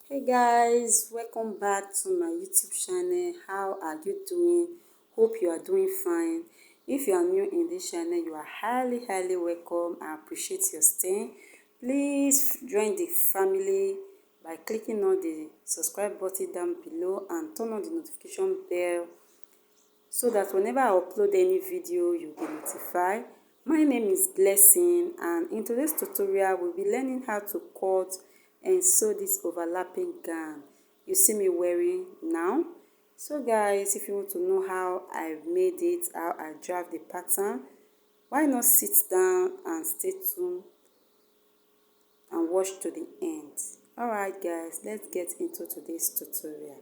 Hey guys, welcome back to my YouTube channel. How are you doing? Hope you are doing fine. If you are new in this channel, you are highly welcome. I appreciate your staying. Please join the family by clicking on the subscribe button down below and turn on the notification bell so that whenever I upload any video, you'll be notified. My name is Blessing, and in today's tutorial, we'll be learning how to cut and sew this overlapping gown you see me wearing now. So guys, if you want to know how I made it, how I draft the pattern, why not sit down and stay tuned and watch to the end. Alright guys, let's get into today's tutorial.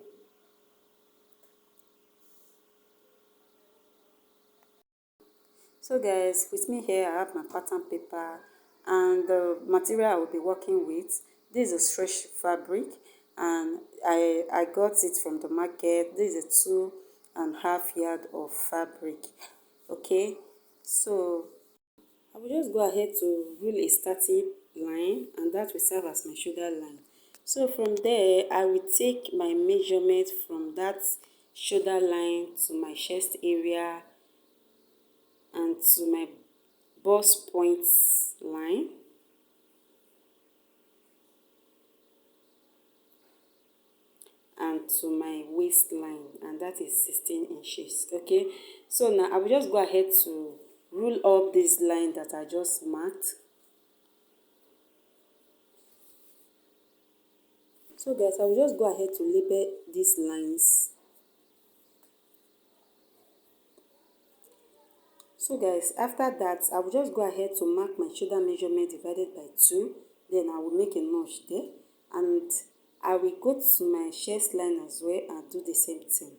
So guys, with me here I have my pattern paper and the material I will be working with. This is a stretch fabric and I got it from the market. This is a 2.5 yard of fabric. Okay, so I will just go ahead to rule a starting line, and that will serve as my shoulder line. So from there I will take my measurement from that shoulder line to my chest area and to my bust point line, and to my waistline, and that is 16 inches. Okay, so now I will just go ahead to rule up this line that I just marked. So guys, I will just go ahead to label these lines. So guys, after that I will just go ahead to mark my shoulder measurement divided by 2. Then I will make a notch there, and I will go to my chest line as well and do the same thing.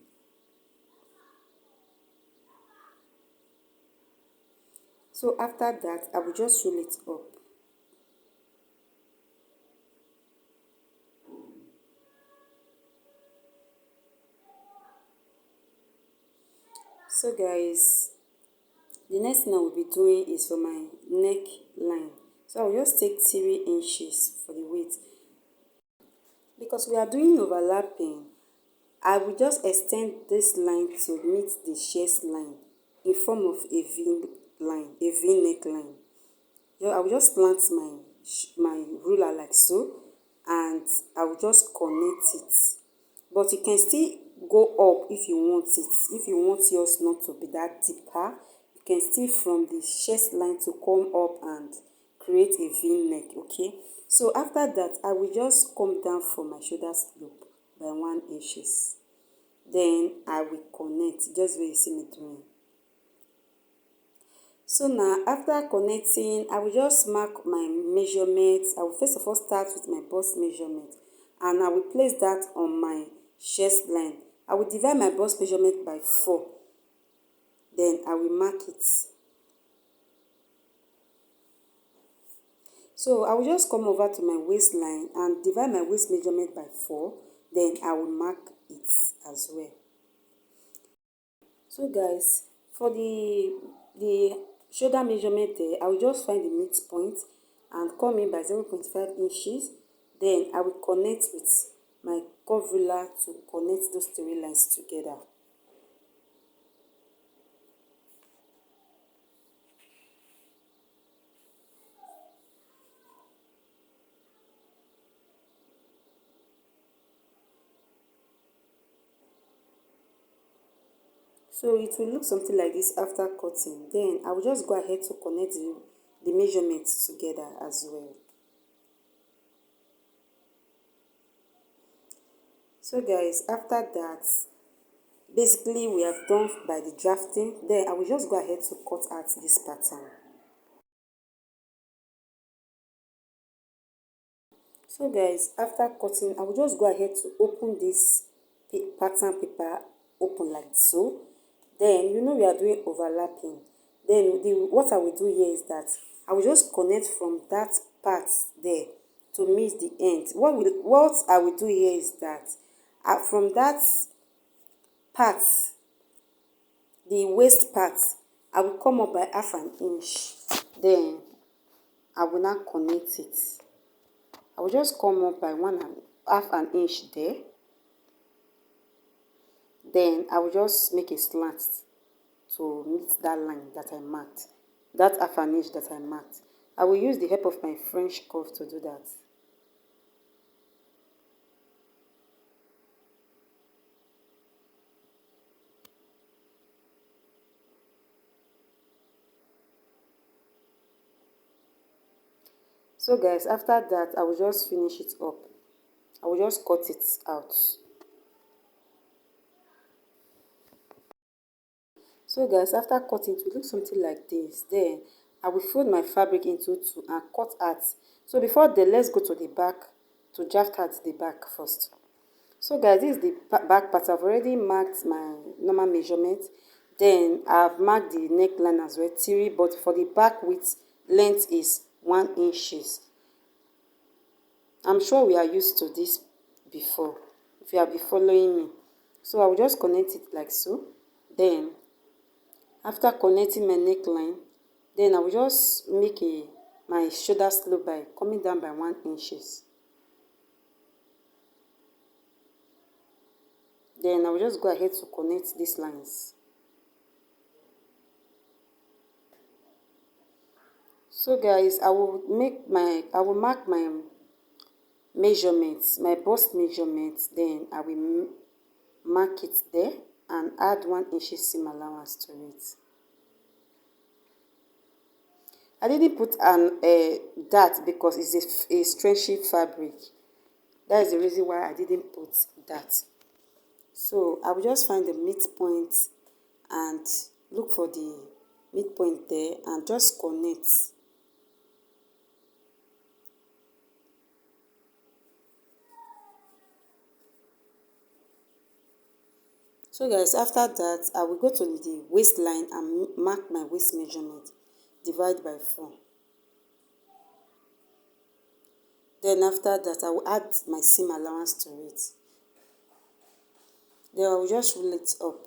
So after that I will just roll it up. So guys, the next thing I will be doing is for my neck line. So I will just take 3 inches for the width. Because we are doing overlapping, I will just extend this line to meet the chest line in form of a V line, a V neck line. I will just plant my ruler like so, and I will just connect it. But you can still go up if you want it. If you want yours not to be that deeper, you can still from the chest line to come up and create a V neck. Okay, so after that I will just come down from my shoulder slope by 1 inches. Then I will connect just where you see me doing. So now after connecting, I will just mark my measurements. I will first of all start with my bust measurement, and I will place that on my chest line. I will divide my bust measurement by 4. Then I will mark it. So I will just come over to my waistline and divide my waist measurement by 4. Then I will mark it as well. So guys, for the shoulder measurement there, I will just find the midpoint and come in by 0.5 inches. Then I will connect with my curve ruler to connect those 3 lines together. So it will look something like this after cutting. Then I will just go ahead to connect the measurements together as well. So guys, after that, basically we have done by the drafting. Then I will just go ahead to cut out this pattern. So guys, after cutting, I will just go ahead to open this pattern paper open like so. Then you know we are doing overlapping. Then what I will do here is that I will just connect from that part there to meet the end. What I will do here is that from that part, the waist part, I will come up by half an inch. Then I will now connect it. I will just come up by half an inch there. Then I will just make a slant to meet that line that I marked, that half an inch that I marked. I will use the help of my French curve to do that. So guys, after that, I will just finish it up. I will just cut it out. So guys, after cutting, it will look something like this. Then I will fold my fabric into two and cut out. So before then, let's go to the back to draft out the back first. So guys, this is the back part. I've already marked my normal measurement. Then I've marked the neckline as well, 3, but for the back width, length is 1 inches. I'm sure we are used to this before, if you have been following me. So I will just connect it like so. Then after connecting my neckline, then I will just make my shoulder slope by coming down by 1 inches. Then I will just go ahead to connect these lines. So guys, I will mark my measurements, my bust measurements. Then I will mark it there and add 1 inch seam allowance to it. I didn't put an dart because it's a stretchy fabric. That is the reason why I didn't put that. So I will just find the midpoint and look for the midpoint there and just connect. So guys, after that, I will go to the waistline and mark my waist measurement. Divide by 4. Then after that, I will add my seam allowance to it. Then I will just roll it up.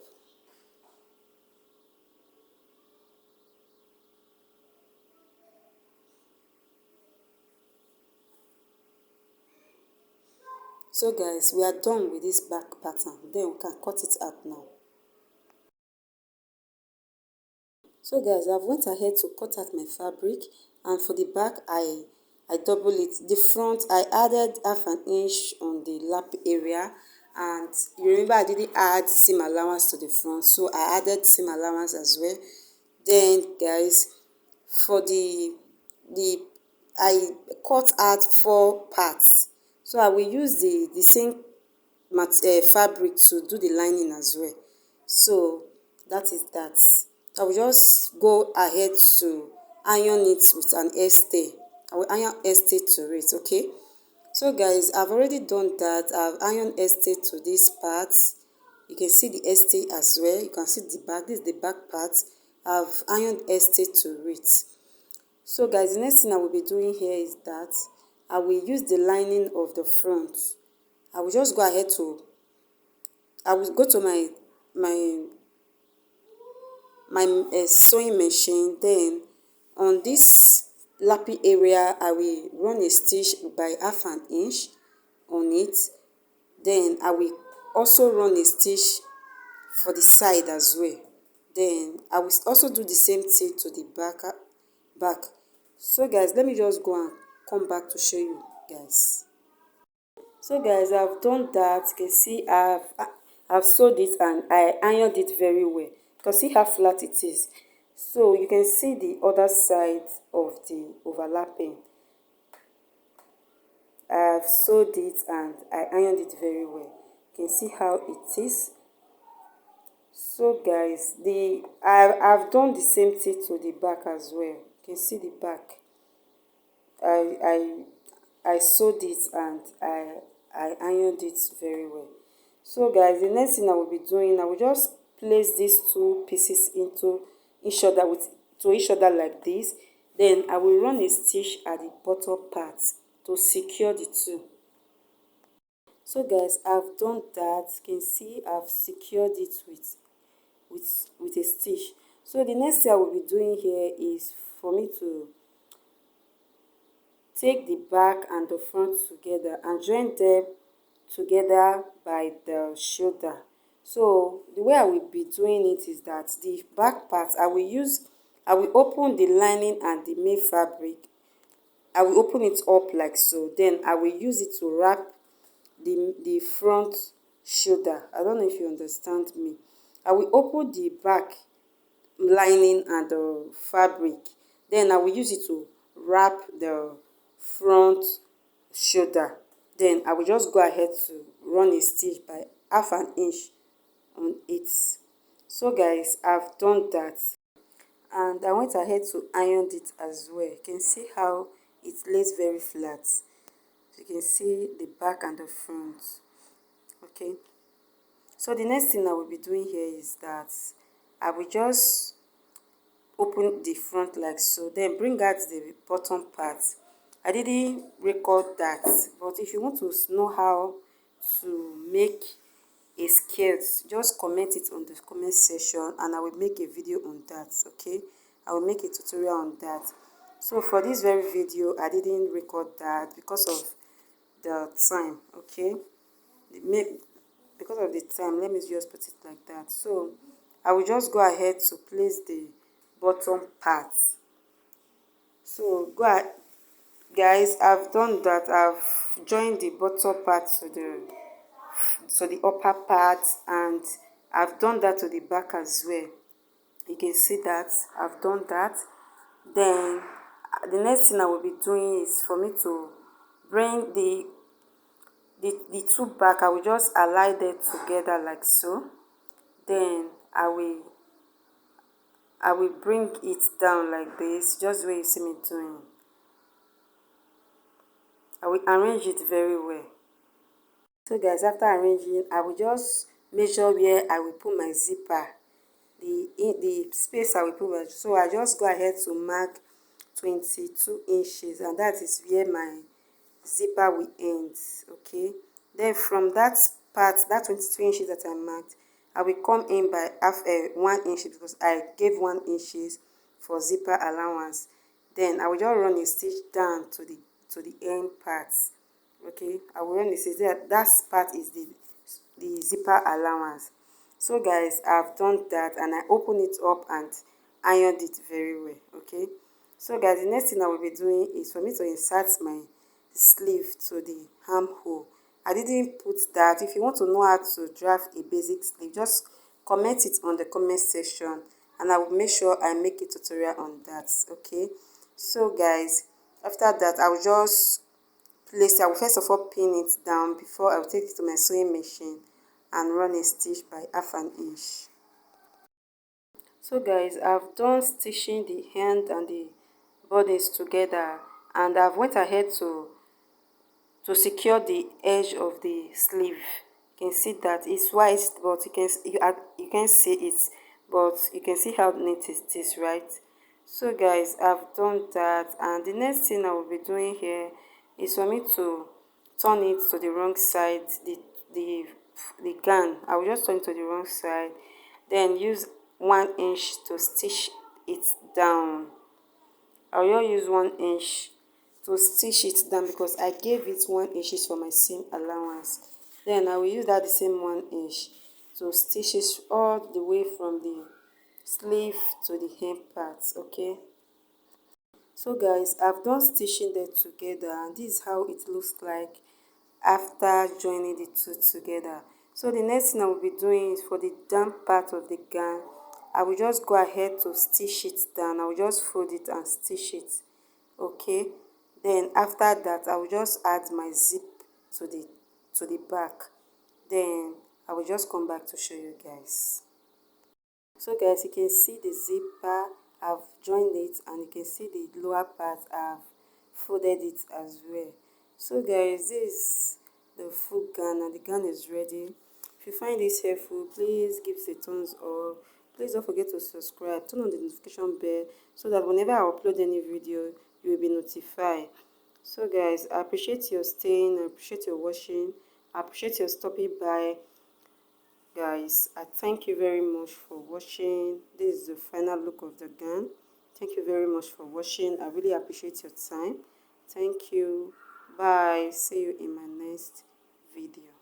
So guys, we are done with this back pattern. Then we can cut it out now. So guys, I've went ahead to cut out my fabric, and for the back I double it. The front I added half an inch on the lap area, and you remember I didn't add seam allowance to the front, so I added seam allowance as well. Then guys, for the I cut out 4 parts, so I will use the same fabric to do the lining as well. So that is that. I will just go ahead to iron it with an estay. I will iron estay to it, okay? So guys, I've already done that. I've ironed estay to this part. You can see the estay as well. You can see the back. This is the back part. I've ironed estay to it. So guys, the next thing I will be doing here is that I will use the lining of the front. I will just go ahead to, I will go to my sewing machine. Then on this lappy area, I will run a stitch by half an inch on it. Then I will also run a stitch for the side as well. Then I will also do the same thing to the back. So guys, let me just go and come back to show you guys. So guys, I've done that. You can see I've sewed it and I ironed it very well. You can see how flat it is. So you can see the other side of the overlapping. I've sewed it and I ironed it very well. You can see how it is. So guys, I've done the same thing to the back as well. You can see the back. I sewed it and I ironed it very well. So guys, the next thing I will be doing, I will just place these two pieces into each other to each other like this. Then I will run a stitch at the bottom part to secure the two. So guys, I've done that. You can see I've secured it with a stitch. So the next thing I will be doing here is for me to take the back and the front together and join them together by the shoulder. So the way I will be doing it is that the back part I will open the lining and the main fabric. I will open it up like so, then I will use it to wrap the front shoulder. I don't know if you understand me. I will open the back lining and the fabric, then I will use it to wrap the front shoulder. Then I will just go ahead to run a stitch by half an inch on it. So guys, I've done that, and I went ahead to iron it as well. You can see how it lays very flat. You can see the back and the front. Okay, so the next thing I will be doing here is that I will just open the front like so, then bring out the bottom part. I didn't record that, but if you want to know how to make a skirt, just comment it on the comment section and I will make a video on that. Okay, I will make a tutorial on that. So for this very video I didn't record that because of the time. Okay, because of the time, let me just put it like that. So I will just go ahead to place the bottom part. So guys, I've done that. I've joined the bottom part to the upper part, and I've done that to the back as well. You can see that I've done that. Then the next thing I will be doing is for me to bring the two back. I will just align them together like so. Then I will bring it down like this, just the way you see me doing. I will arrange it very well. So guys, after arranging, I will just measure where I will put my zipper, the space I will put my, so I just go ahead to mark 22 inches, and that is where my zipper will end. Okay, then from that part, that 22 inches that I marked, I will come in by 1 inch because I gave 1 inches for zipper allowance. Then I will just run a stitch down to the end parts. Okay, I will run a stitch that part is the zipper allowance. So guys, I've done that and I open it up and ironed it very well. Okay, so guys, the next thing I will be doing is for me to insert my sleeve to the armhole. I didn't put that. If you want to know how to draft a basic sleeve, just comment it on the comment section and I will make sure I make a tutorial on that. Okay, so guys, after that I will just place it. I will first of all pin it down before I will take it to my sewing machine and run a stitch by half an inch. So guys, I've done stitching the hand and the bodies together, and I've went ahead to secure the edge of the sleeve. You can see that it's white, but you can see it, but you can see how neat it is, right? So guys, I've done that, and the next thing I will be doing here is for me to turn it to the wrong side, the gun. I will just turn it to the wrong side, then use 1 inch to stitch it down. I will use 1 inch to stitch it down because I gave it 1 inch for my seam allowance. Then I will use that the same 1 inch to stitch it all the way from the sleeve to the hem parts. Okay, so guys, I've done stitching them together, and this is how it looks like after joining the two together. So the next thing I will be doing is for the down part of the gown, I will just go ahead to stitch it down. I will just fold it and stitch it. Okay, then after that I will just add my zip to the back. Then I will just come back to show you guys. So guys, you can see the zipper, I've joined it, and you can see the lower part, I've folded it as well. So guys, this is the full gown and the gown is ready. If you find this helpful, please give it a thumbs up. Please don't forget to subscribe, turn on the notification bell so that whenever I upload any video, you will be notified. So guys, I appreciate your staying, I appreciate your watching, I appreciate your stopping by. Guys, I thank you very much for watching. This is the final look of the gown. Thank you very much for watching. I really appreciate your time. Thank you. Bye. See you in my next video.